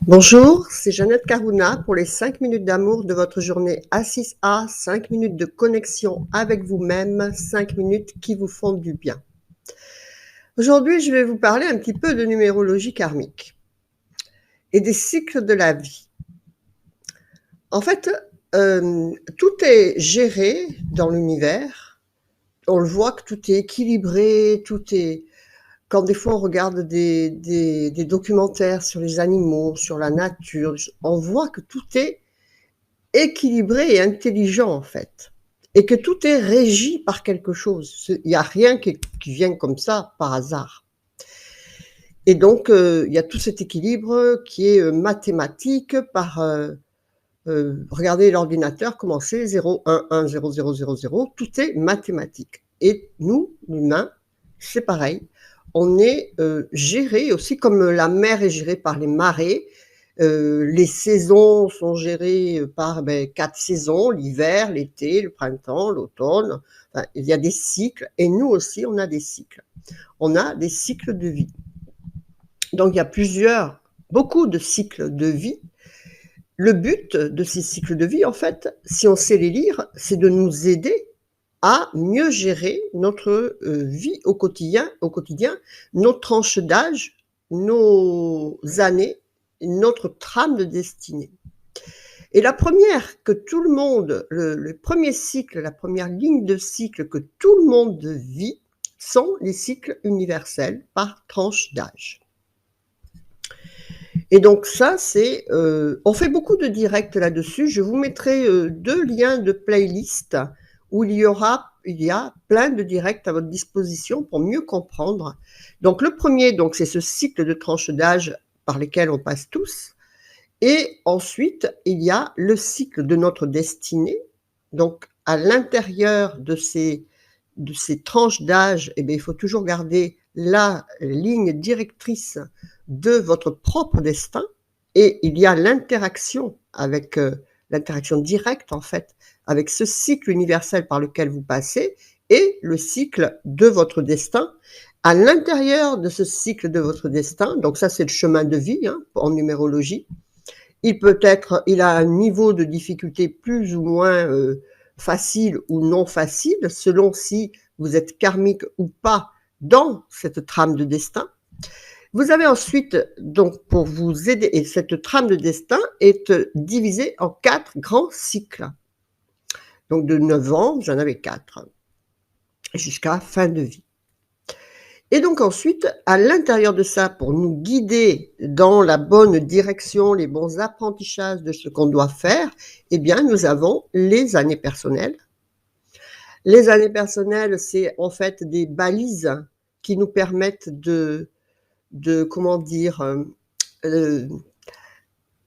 Bonjour, c'est Jeannette Karouna pour les 5 minutes d'amour de votre journée A6A, 5 minutes de connexion avec vous-même, 5 minutes qui vous font du bien. Aujourd'hui, je vais vous parler un petit peu de numérologie karmique et des cycles de la vie. En fait, tout est géré dans l'univers. On le voit que tout est équilibré, tout est... Quand des fois on regarde des documentaires sur les animaux, sur la nature, on voit que tout est équilibré et intelligent en fait, et que tout est régi par quelque chose. Il n'y a rien qui vient comme ça par hasard. Et donc il y a tout cet équilibre qui est mathématique par regardez l'ordinateur, comment c'est 0, 1, 1, 0, 0, 0, 0, tout est mathématique. Et nous, l'humain, c'est pareil. On est géré aussi comme la mer est gérée par les marées. Les saisons sont gérées par 4 saisons, l'hiver, l'été, le printemps, l'automne. Enfin, il y a des cycles et nous aussi, on a des cycles. On a des cycles de vie. Donc, il y a beaucoup de cycles de vie. Le but de ces cycles de vie, en fait, si on sait les lire, c'est de nous aider à mieux gérer notre vie au quotidien, nos tranches d'âge, nos années, notre trame de destinée. Et la première que tout le monde, le premier cycle, la première ligne de cycle que tout le monde vit, sont les cycles universels par tranche d'âge. Et donc ça, c'est, on fait beaucoup de directs là-dessus. Je vous mettrai 2 liens de playlist où il y a plein de directs à votre disposition pour mieux comprendre. Donc le premier, donc c'est ce cycle de tranches d'âge par lesquels on passe tous. Et ensuite, il y a le cycle de notre destinée. Donc à l'intérieur de ces tranches d'âge, eh bien, il faut toujours garder la ligne directrice de votre propre destin, et il y a l'interaction avec l'interaction directe en fait avec ce cycle universel par lequel vous passez et le cycle de votre destin. À l'intérieur de ce cycle de votre destin, donc ça c'est le chemin de vie en numérologie, il a un niveau de difficulté plus ou moins facile ou non facile, selon si vous êtes karmique ou pas dans cette trame de destin. Vous avez ensuite, donc pour vous aider, et cette trame de destin est divisée en 4 grands cycles. Donc de 9 ans, j'en avais 4, jusqu'à fin de vie. Et donc ensuite, à l'intérieur de ça, pour nous guider dans la bonne direction, les bons apprentissages de ce qu'on doit faire, eh bien, nous avons les années personnelles. Les années personnelles, c'est en fait des balises qui nous permettent comment dire,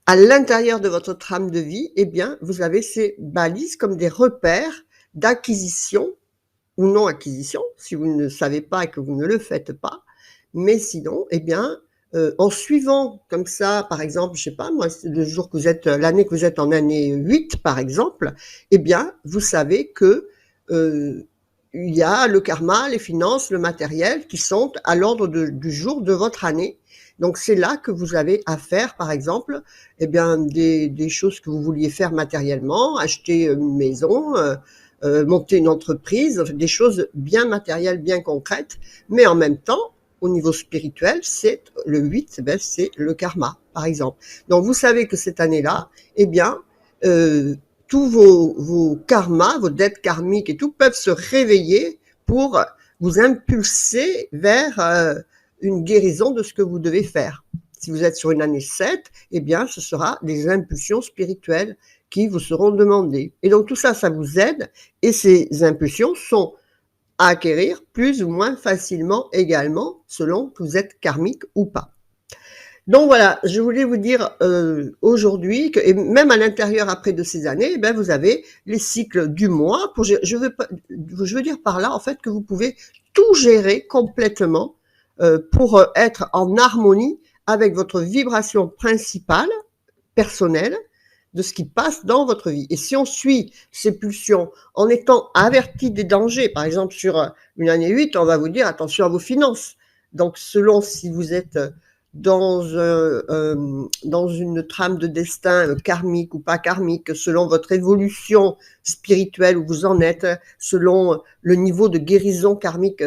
à l'intérieur de votre trame de vie, eh bien, vous avez ces balises comme des repères d'acquisition ou non acquisition, si vous ne savez pas et que vous ne le faites pas. Mais sinon, eh bien, en suivant comme ça, par exemple, je sais pas moi, le jour que vous êtes, l'année que vous êtes en année 8, par exemple, eh bien, vous savez que il y a le karma, les finances, le matériel qui sont à l'ordre du jour de votre année. Donc c'est là que vous avez à faire, par exemple, eh bien, des choses que vous vouliez faire matériellement, acheter une maison, monter une entreprise, des choses bien matérielles, bien concrètes, mais en même temps, au niveau spirituel, c'est le 8, c'est le karma, par exemple. Donc vous savez que cette année-là, eh bien, tous vos karmas, vos dettes karmiques et tout peuvent se réveiller pour vous impulser vers une guérison de ce que vous devez faire. Si vous êtes sur une année 7, eh bien, ce sera des impulsions spirituelles qui vous seront demandées. Et donc tout ça, ça vous aide, et ces impulsions sont à acquérir plus ou moins facilement également, selon que vous êtes karmique ou pas. Donc voilà, je voulais vous dire aujourd'hui que, et même à l'intérieur après de ces années, eh bien, vous avez les cycles du mois. Je veux dire par là en fait que vous pouvez tout gérer complètement pour être en harmonie avec votre vibration principale, personnelle, de ce qui passe dans votre vie. Et si on suit ces pulsions en étant averti des dangers, par exemple sur une année 8, on va vous dire attention à vos finances. Donc selon si vous êtes dans une trame de destin karmique ou pas karmique, selon votre évolution spirituelle où vous en êtes, selon le niveau de guérison karmique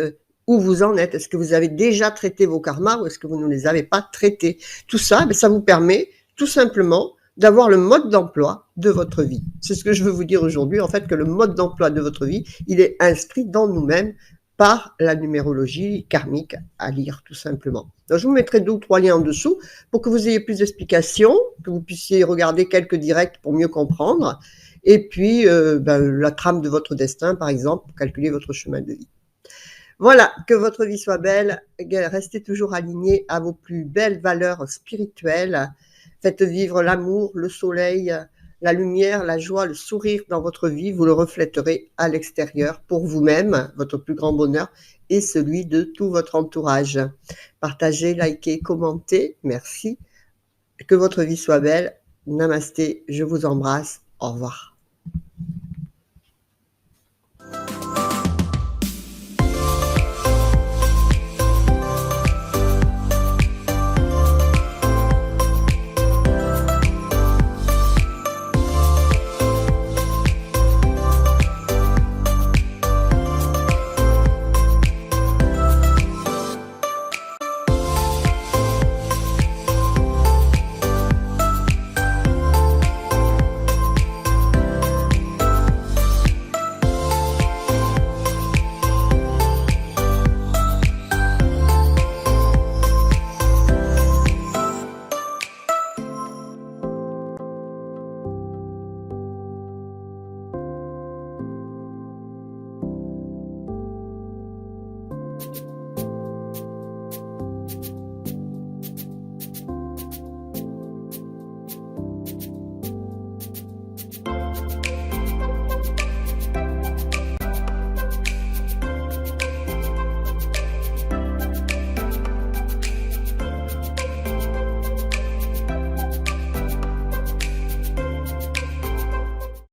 où vous en êtes. Est-ce que vous avez déjà traité vos karmas ou est-ce que vous ne les avez pas traités? Tout ça, ça vous permet tout simplement d'avoir le mode d'emploi de votre vie. C'est ce que je veux vous dire aujourd'hui, en fait, que le mode d'emploi de votre vie, il est inscrit dans nous-mêmes par la numérologie karmique à lire, tout simplement. Donc, je vous mettrai 2 ou 3 liens en dessous pour que vous ayez plus d'explications, que vous puissiez regarder quelques directs pour mieux comprendre, et puis la trame de votre destin, par exemple, pour calculer votre chemin de vie. Voilà, que votre vie soit belle, restez toujours aligné à vos plus belles valeurs spirituelles, faites vivre l'amour, le soleil, la lumière, la joie, le sourire dans votre vie, vous le reflèterez à l'extérieur pour vous-même, votre plus grand bonheur et celui de tout votre entourage. Partagez, likez, commentez, merci. Que votre vie soit belle. Namasté, je vous embrasse. Au revoir.